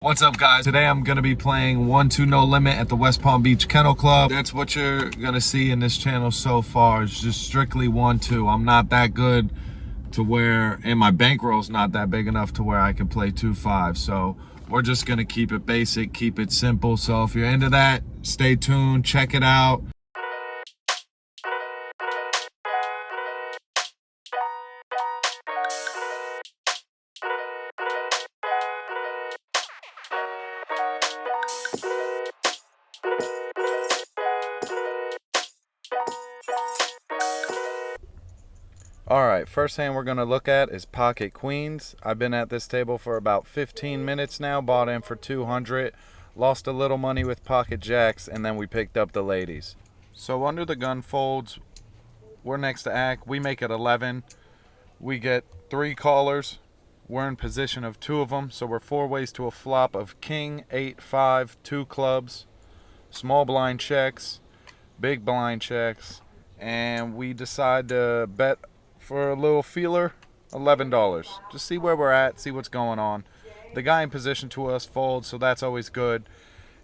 What's up, guys? Today I'm going to be playing 1-2 no limit at the West Palm Beach Kennel Club. That's what you're going to see in this channel so far. It's just strictly 1-2. I'm not that good to where, and my bankroll's not that big enough to where I can play 2-5. So we're just going to keep it basic, keep it simple. So if you're into that, stay tuned, check it out. Alright, first hand we're going to look at is pocket queens. I've been at this table for about 15 minutes now, bought in for 200, lost a little money with pocket jacks, and then we picked up the ladies. So under the gun folds, we're next to act. We make it 11. We get 3 callers. We're in position of 2 of them, so we're 4 ways to a flop of king, 8, 5, 2 clubs, small blind checks, big blind checks, and we decide to bet for a little feeler, $11. Just see where we're at, see what's going on. The guy in position to us folds, so that's always good,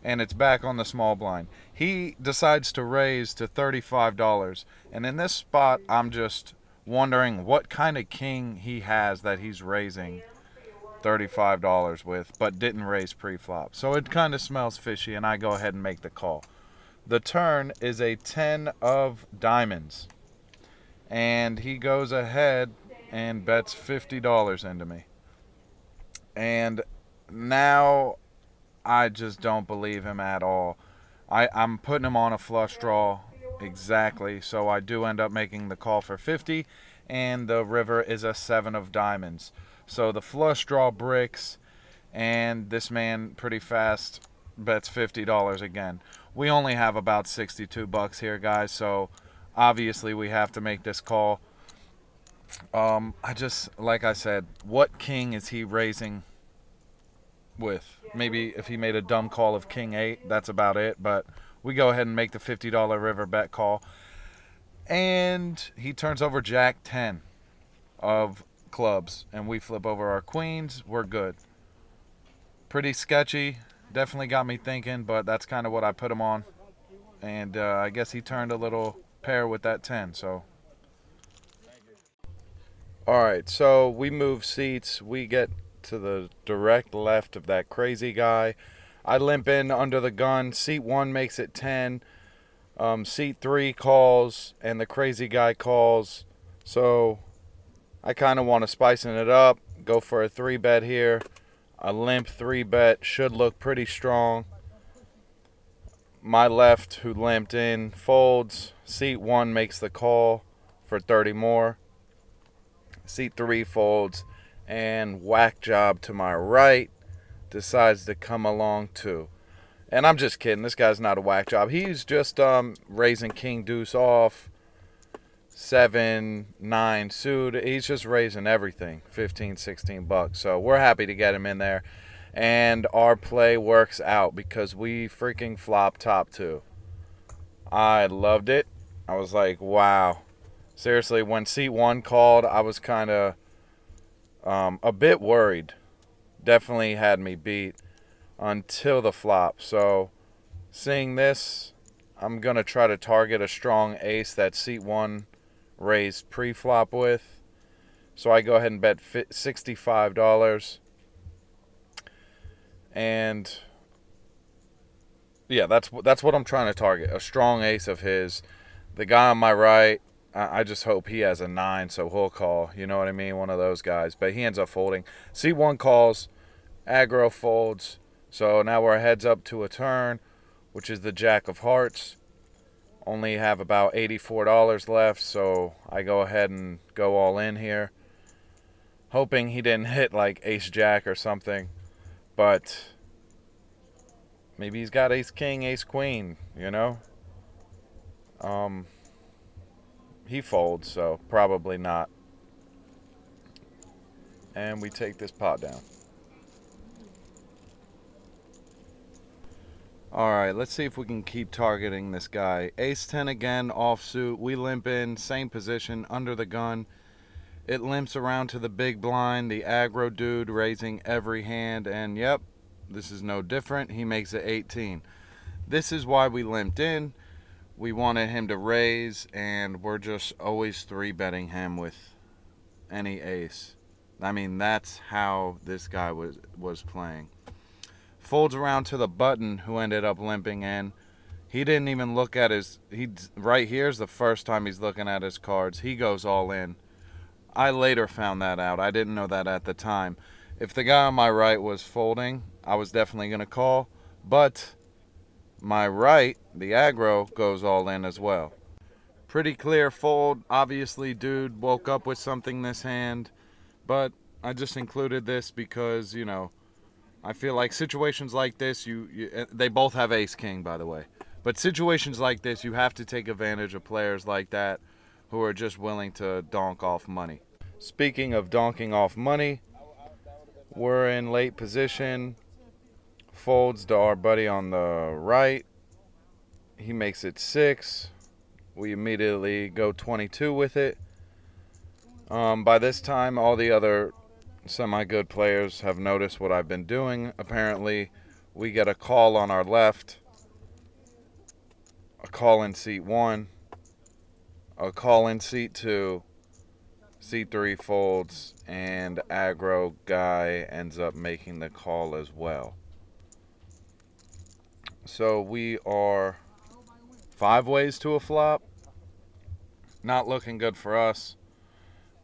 and it's back on the small blind. He decides to raise to $35, and in this spot I'm just wondering what kind of king he has that he's raising $35 with, but didn't raise pre-flop. So it kind of smells fishy, and I go ahead and make the call. The turn is a 10 of diamonds, and he goes ahead and bets $50 into me. And now I just don't believe him at all. I'm putting him on a flush draw exactly, so I do end up making the call for 50, and the river is a 7 of diamonds. So the flush draw bricks, and this man pretty fast bets $50 again. We only have about 62 bucks here, guys, so obviously we have to make this call. Like I said, what king is he raising with? Maybe if he made a dumb call of king 8, that's about it, but we go ahead and make the $50 river bet call. And he turns over jack 10 of clubs, and we flip over our queens. We're good. Pretty sketchy. Definitely got me thinking, but that's kind of what I put him on. And I guess he turned a little pair with that 10, so. Alright, so we move seats. We get to the direct left of that crazy guy. I limp in under the gun. Seat 1 makes it 10. Seat 3 calls, and the crazy guy calls. So I kind of want to spicing it up. Go for a 3-bet here. A limp 3-bet should look pretty strong. My left, who limped in, folds. Seat 1 makes the call for 30 more. Seat 3 folds, and whack job to my right decides to come along too. And I'm just kidding. This guy's not a whack job. He's just raising king deuce off, 7, 9 suit. He's just raising everything, 15, 16 bucks. So we're happy to get him in there. And our play works out because we freaking flop top 2. I loved it. I was like, wow. Seriously, when seat 1 called, I was kind of a bit worried. Definitely had me beat until the flop. So seeing this, I'm going to try to target a strong ace that seat 1 raised pre-flop with. So I go ahead and bet $65. And yeah, that's what I'm trying to target. A strong ace of his. The guy on my right, I just hope he has a 9, so he'll call. You know what I mean? One of those guys. But he ends up folding. C1 calls. Aggro folds. So now we're heads up to a turn, which is the jack of hearts. Only have about $84 left, so I go ahead and go all in here. Hoping he didn't hit like ace jack or something. But maybe he's got ace king, ace queen, you know? He folds, so probably not. And we take this pot down. Alright, let's see if we can keep targeting this guy. Ace 10 again, offsuit. We limp in, same position, under the gun. It limps around to the big blind, the aggro dude raising every hand, and yep, This is no different. He makes it 18. This is why we limped in. We wanted him to raise, and we're just always 3-betting him with any ace. I mean, that's how this guy was playing. Folds around to the button, who ended up limping in. He didn't even look at his... Right here's the first time he's looking at his cards. He goes all in. I later found that out. I didn't know that at the time. If the guy on my right was folding, I was definitely going to call. But my right, the aggro, goes all in as well. Pretty clear fold. Obviously, dude woke up with something this hand. But I just included this because, you know, I feel like situations like this, they both have ace-king, by the way. But situations like this, you have to take advantage of players like that who are just willing to donk off money. Speaking of donking off money, we're in late position. Folds to our buddy on the right. He makes it 6. We immediately go 22 with it. By this time, all the other semi-good players have noticed what I've been doing. Apparently, we get a call on our left, a call in seat 1, a call in seat 2, seat 3 folds, and aggro guy ends up making the call as well. So we are 5 ways to a flop. Not looking good for us.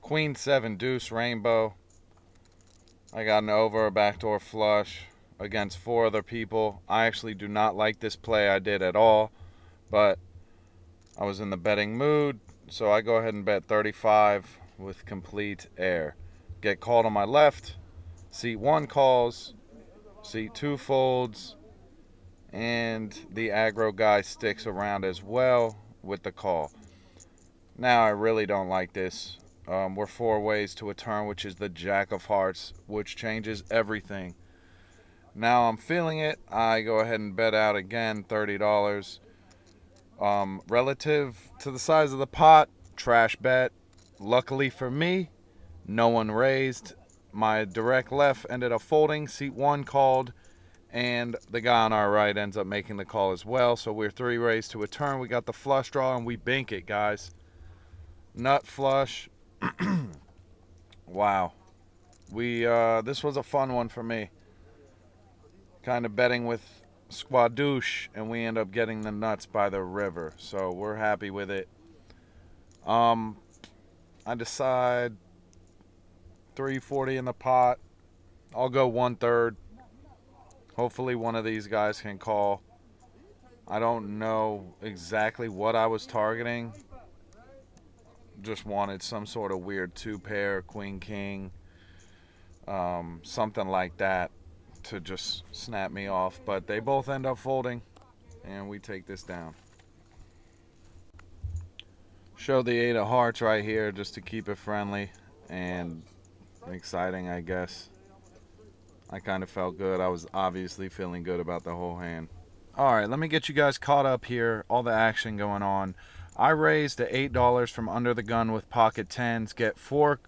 Queen 7 deuce rainbow. I got an over, a backdoor flush against 4 other people. I actually do not like this play I did at all, but I was in the betting mood, so I go ahead and bet 35 with complete air. Get called on my left. Seat 1 calls. Seat 2 folds. And the aggro guy sticks around as well with the call. Now I really don't like this. We're 4 ways to a turn, which is the Jack of Hearts, which changes everything. Now I'm feeling it. I go ahead and bet out again, $30. Relative to the size of the pot, trash bet. Luckily for me, no one raised. My direct left ended up folding. Seat 1 called, and the guy on our right ends up making the call as well. So we're 3 ways to a turn. We got the flush draw, and we bink it, guys. Nut flush. Wow. This was a fun one for me. Kind of betting with Squadouche, and we end up getting the nuts by the river. So we're happy with it. I decide 340 in the pot. I'll go 1/3. Hopefully one of these guys can call. I don't know exactly what I was targeting. Just wanted some sort of weird 2-pair, queen, king, something like that to just snap me off. But they both end up folding, and we take this down. Show the 8 of hearts right here just to keep it friendly and exciting, I guess. I kind of felt good. I was obviously feeling good about the whole hand. All right, let me get you guys caught up here. All the action going on. I raised to $8 from under the gun with pocket 10s, get 4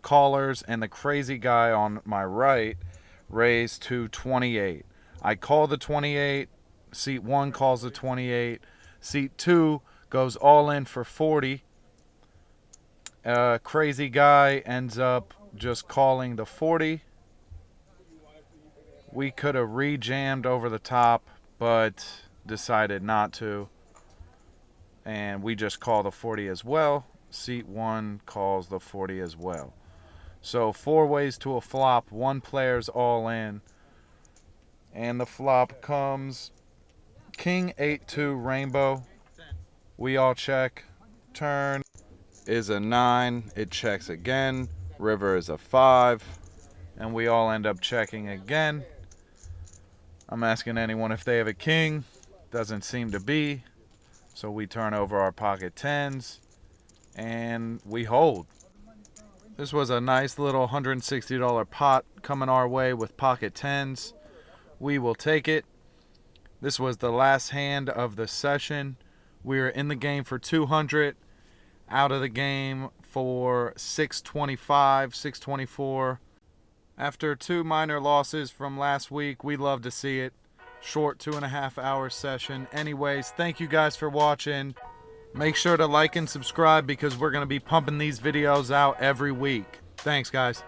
callers, and the crazy guy on my right raised to 28. I call the 28. Seat 1 calls the 28. Seat 2 goes all in for 40. Crazy guy ends up just calling the 40. We could have re-jammed over the top, but decided not to. And we just call the 40 as well. Seat 1 calls the 40 as well. So 4 ways to a flop. 1 player's all in. And the flop comes King 8-2 rainbow. We all check. Turn is a 9. It checks again. River is a 5. And we all end up checking again. I'm asking anyone if they have a king. Doesn't seem to be. So we turn over our pocket 10s. And we hold. This was a nice little $160 pot coming our way with pocket 10s. We will take it. This was the last hand of the session. We were in the game for 200, out of the game for 625, 624. After 2 minor losses from last week, we love to see it. Short 2.5 hour session. Anyways, thank you guys for watching. Make sure to like and subscribe because we're going to be pumping these videos out every week. Thanks, guys.